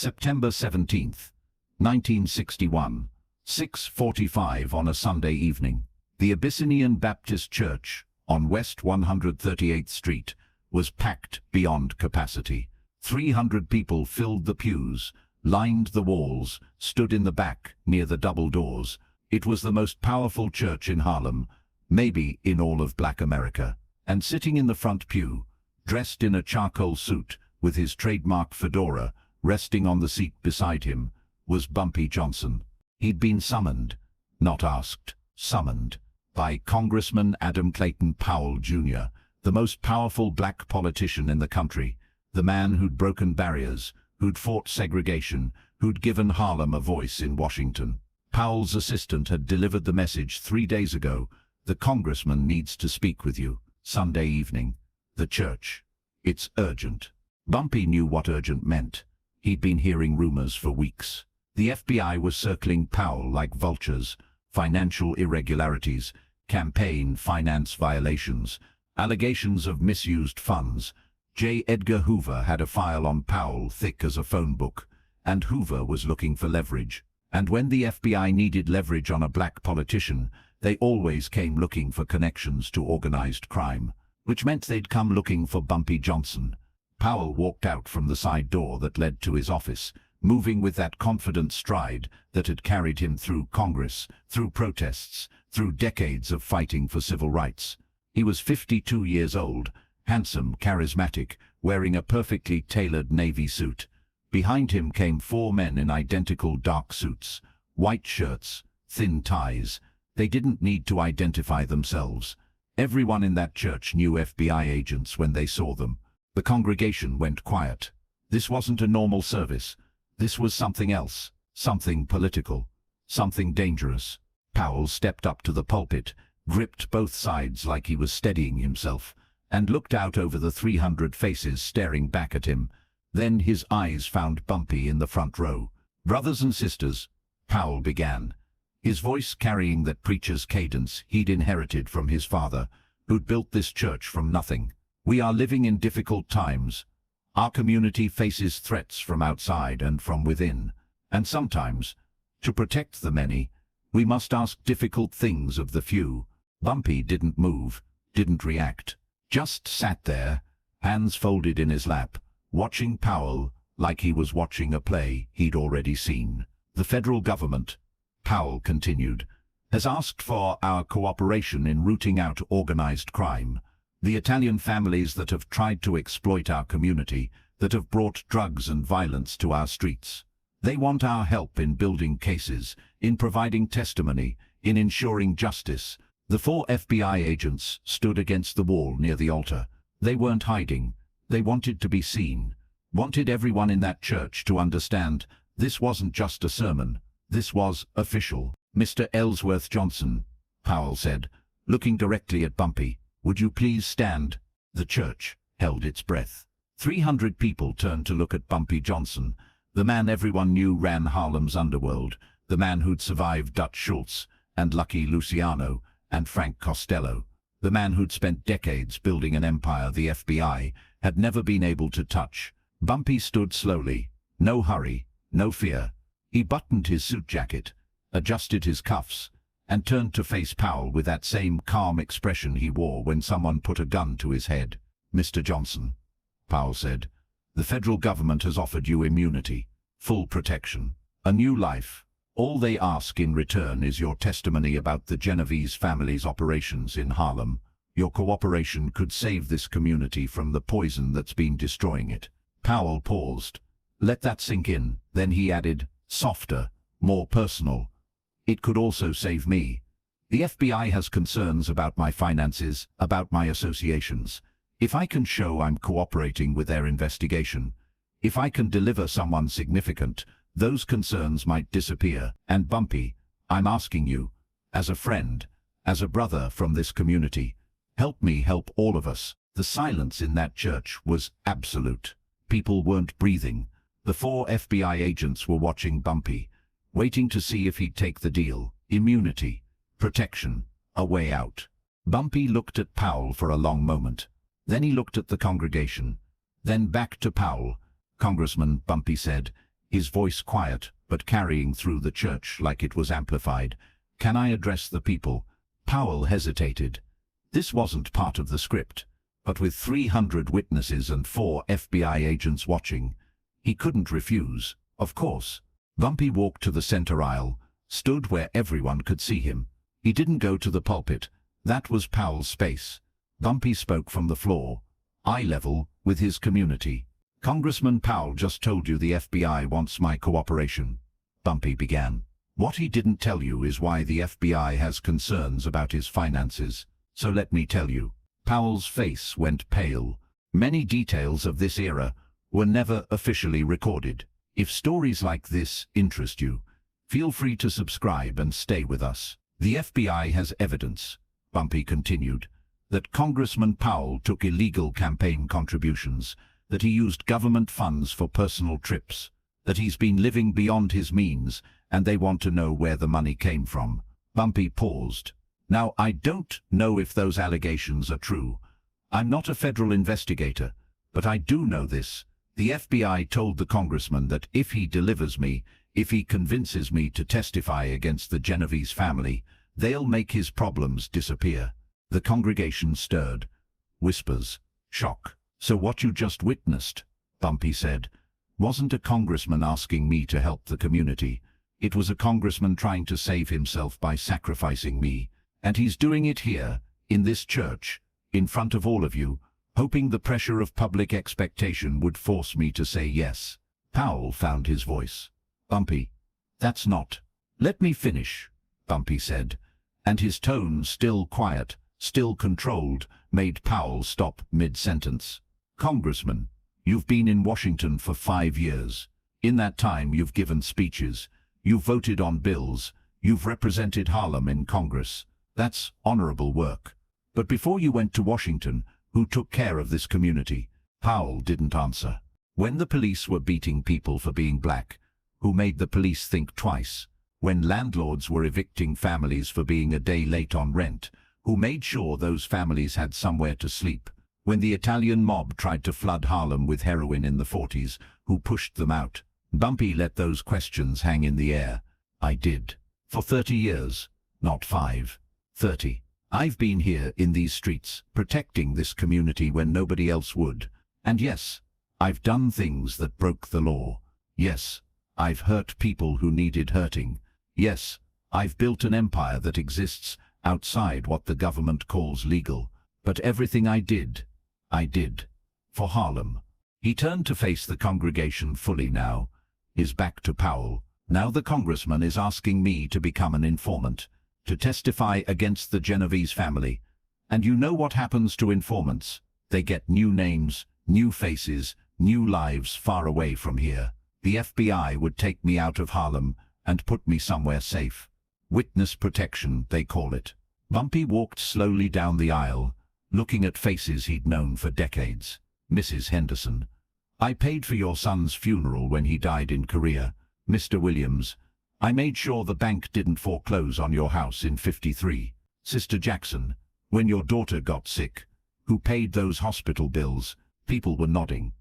September 17th, 1961, 6:45 on a Sunday evening. The Abyssinian Baptist Church, on West 138th Street, was packed beyond capacity. 300 people filled the pews, lined the walls, stood in the back, near the double doors. It was the most powerful church in Harlem, maybe in all of Black America. And sitting in the front pew, dressed in a charcoal suit, with his trademark fedora, resting on the seat beside him, was Bumpy Johnson. He'd been summoned, not asked, summoned, by Congressman Clayton Powell, Jr., the most powerful black politician in the country, the man who'd broken barriers, who'd fought segregation, who'd given Harlem a voice in Washington. Powell's assistant had delivered the message 3 days ago: "The congressman needs to speak with you, Sunday evening. The church. It's urgent." Bumpy knew what urgent meant. He'd been hearing rumors for weeks. The FBI was circling Powell like vultures: financial irregularities, campaign finance violations, allegations of misused funds. J. Edgar Hoover had a file on Powell thick as a phone book, and Hoover was looking for leverage. And when the FBI needed leverage on a black politician, they always came looking for connections to organized crime, which meant they'd come looking for Bumpy Johnson. Powell walked out from the side door that led to his office, moving with that confident stride that had carried him through Congress, through protests, through decades of fighting for civil rights. He was 52 years old, handsome, charismatic, wearing a perfectly tailored navy suit. Behind him came 4 men in identical dark suits, white shirts, thin ties. They didn't need to identify themselves. Everyone in that church knew FBI agents when they saw them. The congregation went quiet. This wasn't a normal service. This was something else, something political, something dangerous. Powell stepped up to the pulpit, gripped both sides like he was steadying himself, and looked out over the 300 faces staring back at him. Then his eyes found Bumpy in the front row. "Brothers and sisters," Powell began, his voice carrying that preacher's cadence he'd inherited from his father, who'd built this church from nothing. "We are living in difficult times. Our community faces threats from outside and from within. And sometimes, to protect the many, we must ask difficult things of the few." Bumpy didn't move, didn't react, just sat there, hands folded in his lap, watching Powell like he was watching a play he'd already seen. "The federal government," Powell continued, "has asked for our cooperation in rooting out organized crime. The Italian families that have tried to exploit our community, that have brought drugs and violence to our streets. They want our help in building cases, in providing testimony, in ensuring justice." The 4 FBI agents stood against the wall near the altar. They weren't hiding. They wanted to be seen. Wanted everyone in that church to understand this wasn't just a sermon. This was official. "Mr. Ellsworth Johnson," Powell said, looking directly at Bumpy, "would you please stand?" The church held its breath. 300 people turned to look at Bumpy Johnson, the man everyone knew ran Harlem's underworld, the man who'd survived Dutch Schultz and Lucky Luciano and Frank Costello, the man who'd spent decades building an empire the FBI had never been able to touch. Bumpy stood slowly, no hurry, no fear. He buttoned his suit jacket, adjusted his cuffs, and turned to face Powell with that same calm expression he wore when someone put a gun to his head. "Mr. Johnson," Powell said, "the federal government has offered you immunity, full protection, a new life. All they ask in return is your testimony about the Genovese family's operations in Harlem. Your cooperation could save this community from the poison that's been destroying it." Powell paused. Let that sink in. Then he added, softer, more personal, "It could also save me. The FBI has concerns about my finances, about my associations. If I can show I'm cooperating with their investigation, if I can deliver someone significant, those concerns might disappear. And Bumpy, I'm asking you, as a friend, as a brother from this community, help me help all of us." The silence in that church was absolute. People weren't breathing. The 4 FBI agents were watching Bumpy, waiting to see if he'd take the deal. Immunity, protection, a way out. Bumpy looked at Powell for a long moment. Then he looked at the congregation. Then back to Powell. "Congressman," Bumpy said, his voice quiet, but carrying through the church like it was amplified. "Can I address the people?" Powell hesitated. This wasn't part of the script, but with 300 witnesses and 4 FBI agents watching, he couldn't refuse. Of course. Bumpy walked to the center aisle, stood where everyone could see him. He didn't go to the pulpit. That was Powell's space. Bumpy spoke from the floor, eye level, with his community. "Congressman Powell just told you the FBI wants my cooperation," Bumpy began. "What he didn't tell you is why the FBI has concerns about his finances. So let me tell you." Powell's face went pale. Many details of this era were never officially recorded. If stories like this interest you, feel free to subscribe and stay with us. "The FBI has evidence," Bumpy continued, "that Congressman Powell took illegal campaign contributions, that he used government funds for personal trips, that he's been living beyond his means, and they want to know where the money came from." Bumpy paused. "Now, I don't know if those allegations are true. I'm not a federal investigator, but I do know this. The FBI told the congressman that if he delivers me, if he convinces me to testify against the Genovese family, they'll make his problems disappear." The congregation stirred. Whispers. Shock. "So what you just witnessed," Bumpy said, "wasn't a congressman asking me to help the community. It was a congressman trying to save himself by sacrificing me. And he's doing it here, in this church, in front of all of you, hoping the pressure of public expectation would force me to say yes." Powell found his voice. "Bumpy, that's not—" "Let me finish," Bumpy said, and his tone, still quiet, still controlled, made Powell stop mid-sentence. "Congressman, you've been in Washington for 5 years. In that time you've given speeches, you've voted on bills, you've represented Harlem in Congress. That's honorable work. But before you went to Washington, who took care of this community?" Powell didn't answer. "When the police were beating people for being black, who made the police think twice? When landlords were evicting families for being a day late on rent, who made sure those families had somewhere to sleep? When the Italian mob tried to flood Harlem with heroin in the 40s, who pushed them out?" Bumpy let those questions hang in the air. "I did. For 30 years. Not 5. 30. I've been here in these streets, protecting this community when nobody else would. And yes, I've done things that broke the law. Yes, I've hurt people who needed hurting. Yes, I've built an empire that exists outside what the government calls legal. But everything I did for Harlem." He turned to face the congregation fully now, his back to Powell. "Now the congressman is asking me to become an informant, to testify against the Genovese family. And you know what happens to informants? They get new names, new faces, new lives far away from here. The FBI would take me out of Harlem and put me somewhere safe. Witness protection, they call it." Bumpy walked slowly down the aisle, looking at faces he'd known for decades. "Mrs. Henderson, I paid for your son's funeral when he died in Korea. Mr. Williams, I made sure the bank didn't foreclose on your house in '53. Sister Jackson, when your daughter got sick, who paid those hospital bills?" People were nodding,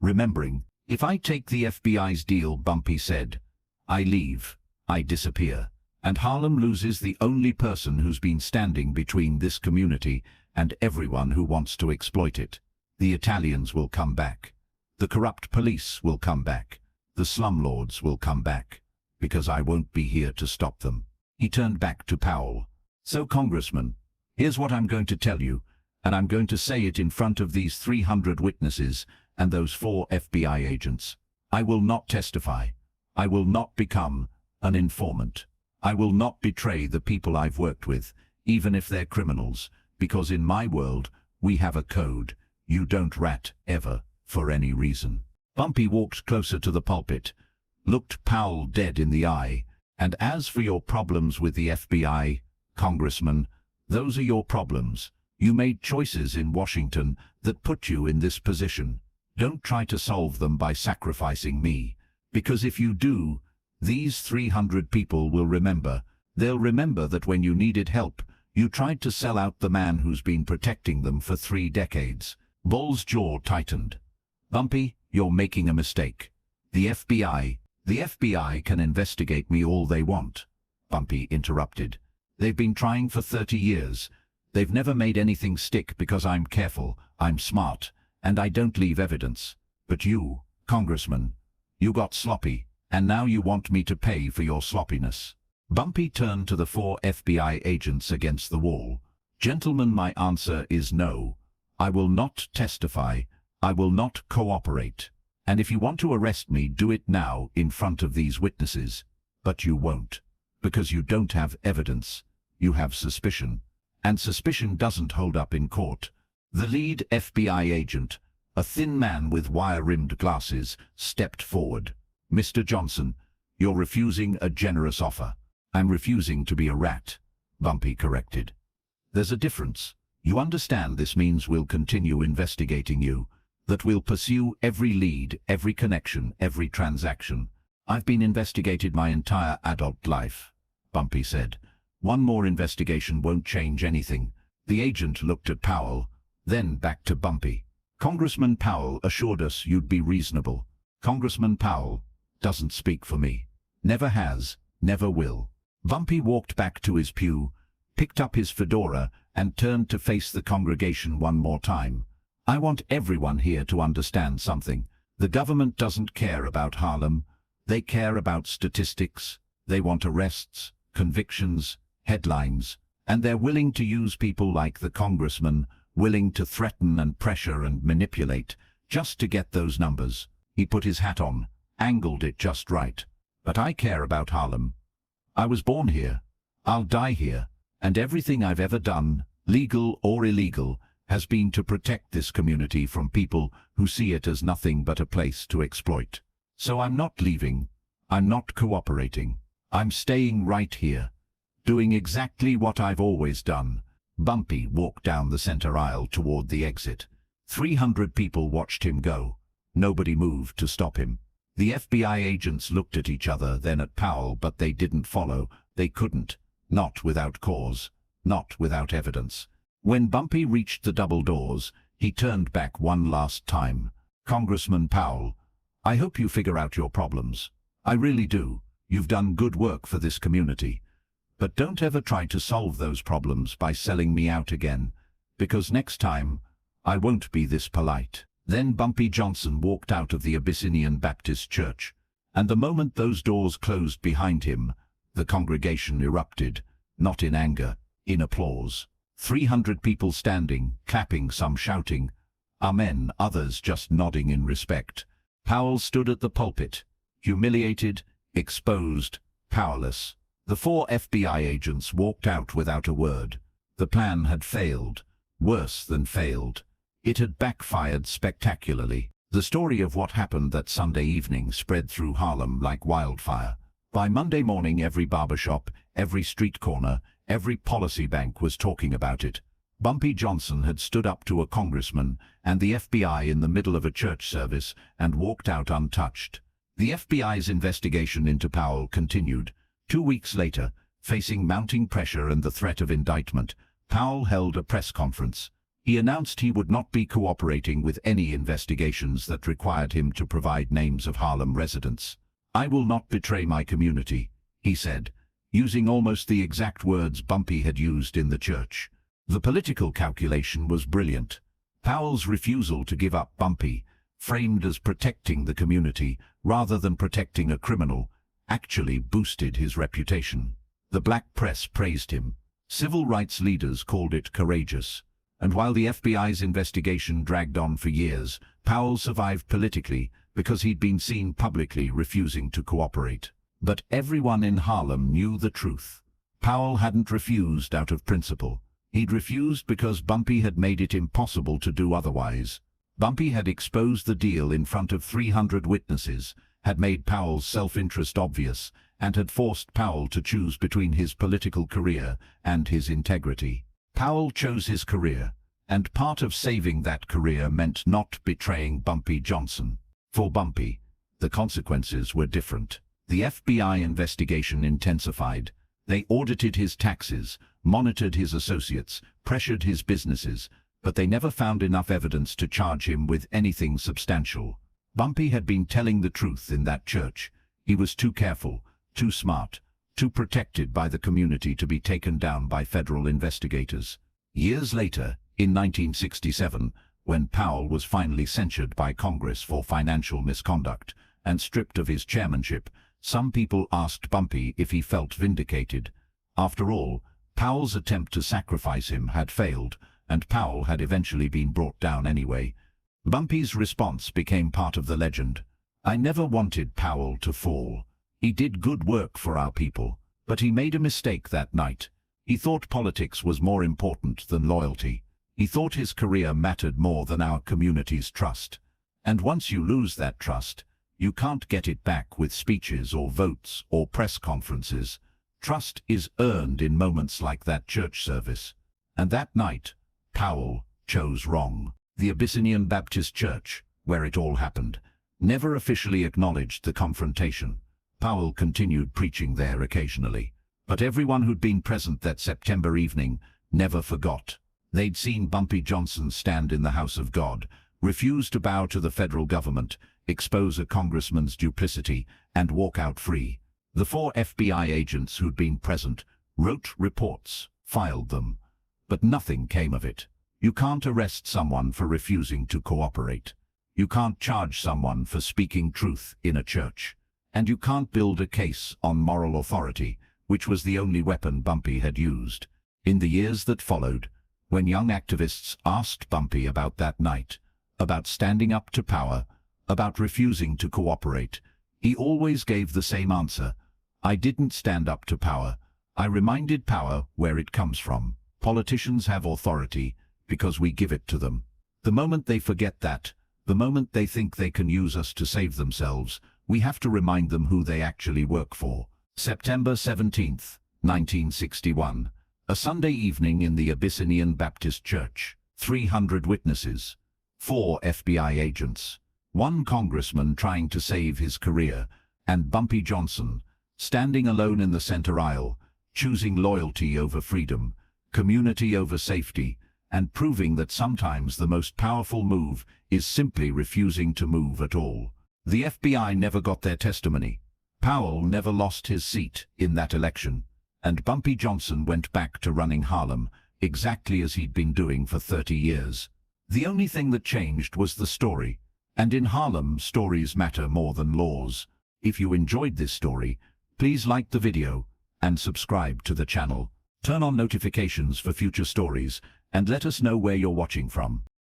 remembering. "If I take the FBI's deal," Bumpy said, "I leave, I disappear. And Harlem loses the only person who's been standing between this community and everyone who wants to exploit it. The Italians will come back. The corrupt police will come back. The slumlords will come back. Because I won't be here to stop them." He turned back to Powell. "So, Congressman, here's what I'm going to tell you, and I'm going to say it in front of these 300 witnesses and those 4 FBI agents. I will not testify. I will not become an informant. I will not betray the people I've worked with, even if they're criminals, because in my world, we have a code. You don't rat, ever, for any reason." Bumpy walked closer to the pulpit, looked Powell dead in the eye. "And as for your problems with the FBI, Congressman, those are your problems. You made choices in Washington that put you in this position. Don't try to solve them by sacrificing me, because if you do, these 300 people will remember. They'll remember that when you needed help, you tried to sell out the man who's been protecting them for 3 decades. Bull's jaw tightened. "Bumpy, you're making a mistake. The FBI, The FBI can investigate me all they want, Bumpy interrupted. They've been trying for 30 years. They've never made anything stick because I'm careful, I'm smart, and I don't leave evidence. But you, Congressman, you got sloppy, and now you want me to pay for your sloppiness. Bumpy turned to the 4 FBI agents against the wall. Gentlemen, my answer is no. I will not testify. I will not cooperate. And if you want to arrest me, do it now in front of these witnesses. But you won't. Because you don't have evidence. You have suspicion. And suspicion doesn't hold up in court. The lead FBI agent, a thin man with wire-rimmed glasses, stepped forward. Mr. Johnson, you're refusing a generous offer. I'm refusing to be a rat, Bumpy corrected. There's a difference. You understand this means we'll continue investigating you, that we'll pursue every lead, every connection, every transaction. I've been investigated my entire adult life, Bumpy said. One more investigation won't change anything. The agent looked at Powell, then back to Bumpy. Congressman Powell assured us you'd be reasonable. Congressman Powell doesn't speak for me. Never has, never will. Bumpy walked back to his pew, picked up his fedora, and turned to face the congregation one more time. I want everyone here to understand something. The government doesn't care about Harlem. They care about statistics. They want arrests, convictions, headlines, and they're willing to use people like the congressman, willing to threaten and pressure and manipulate, just to get those numbers. He put his hat on, angled it just right. But I care about Harlem. I was born here. I'll die here. And everything I've ever done, legal or illegal, has been to protect this community from people who see it as nothing but a place to exploit. So I'm not leaving. I'm not cooperating. I'm staying right here, doing exactly what I've always done. Bumpy walked down the center aisle toward the exit. 300 people watched him go. Nobody moved to stop him. The FBI agents looked at each other, then at Powell, but they didn't follow. They couldn't. Not without cause. Not without evidence. When Bumpy reached the double doors, he turned back one last time. Congressman Powell, I hope you figure out your problems. I really do. You've done good work for this community. But don't ever try to solve those problems by selling me out again, because next time, I won't be this polite. Then Bumpy Johnson walked out of the Abyssinian Baptist Church, and the moment those doors closed behind him, the congregation erupted, not in anger, in applause. 300 people standing, clapping, some shouting, Amen, others just nodding in respect. Powell stood at the pulpit, humiliated, exposed, powerless. The 4 FBI agents walked out without a word. The plan had failed, worse than failed. It had backfired spectacularly. The story of what happened that Sunday evening spread through Harlem like wildfire. By Monday morning, every barbershop, every street corner, every policy bank was talking about it. Bumpy Johnson had stood up to a congressman and the FBI in the middle of a church service and walked out untouched. The FBI's investigation into Powell continued. 2 weeks later, facing mounting pressure and the threat of indictment, Powell held a press conference. He announced he would not be cooperating with any investigations that required him to provide names of Harlem residents. I will not betray my community, he said, using almost the exact words Bumpy had used in the church. The political calculation was brilliant. Powell's refusal to give up Bumpy, framed as protecting the community rather than protecting a criminal, actually boosted his reputation. The black press praised him. Civil rights leaders called it courageous. And while the FBI's investigation dragged on for years, Powell survived politically because he'd been seen publicly refusing to cooperate. But everyone in Harlem knew the truth. Powell hadn't refused out of principle. He'd refused because Bumpy had made it impossible to do otherwise. Bumpy had exposed the deal in front of 300 witnesses, had made Powell's self-interest obvious, and had forced Powell to choose between his political career and his integrity. Powell chose his career, and part of saving that career meant not betraying Bumpy Johnson. For Bumpy, the consequences were different. The FBI investigation intensified. They audited his taxes, monitored his associates, pressured his businesses, but they never found enough evidence to charge him with anything substantial. Bumpy had been telling the truth in that church. He was too careful, too smart, too protected by the community to be taken down by federal investigators. Years later, in 1967, when Powell was finally censured by Congress for financial misconduct and stripped of his chairmanship, some people asked Bumpy if he felt vindicated. After all, Powell's attempt to sacrifice him had failed, and Powell had eventually been brought down anyway. Bumpy's response became part of the legend. "I never wanted Powell to fall. He did good work for our people, but he made a mistake that night. He thought politics was more important than loyalty. He thought his career mattered more than our community's trust. And once you lose that trust, you can't get it back with speeches or votes or press conferences. Trust is earned in moments like that church service." And that night, Powell chose wrong. The Abyssinian Baptist Church, where it all happened, never officially acknowledged the confrontation. Powell continued preaching there occasionally, but everyone who'd been present that September evening never forgot. They'd seen Bumpy Johnson stand in the house of God, refuse to bow to the federal government, expose a congressman's duplicity, and walk out free. The 4 FBI agents who'd been present wrote reports, filed them, but nothing came of it. You can't arrest someone for refusing to cooperate. You can't charge someone for speaking truth in a church. And you can't build a case on moral authority, which was the only weapon Bumpy had used. In the years that followed, when young activists asked Bumpy about that night, about standing up to power, about refusing to cooperate, he always gave the same answer: "I didn't stand up to power. I reminded power where it comes from. Politicians have authority because we give it to them. The moment they forget that, the moment they think they can use us to save themselves, we have to remind them who they actually work for." September 17th, 1961. A Sunday evening in the Abyssinian Baptist Church. 300 witnesses. 4 FBI agents. 1 congressman trying to save his career, and Bumpy Johnson, standing alone in the center aisle, choosing loyalty over freedom, community over safety, and proving that sometimes the most powerful move is simply refusing to move at all. The FBI never got their testimony. Powell never lost his seat in that election, and Bumpy Johnson went back to running Harlem exactly as he'd been doing for 30 years. The only thing that changed was the story, and in Harlem, stories matter more than laws. If you enjoyed this story, please like the video and subscribe to the channel. Turn on notifications for future stories, and let us know where you're watching from.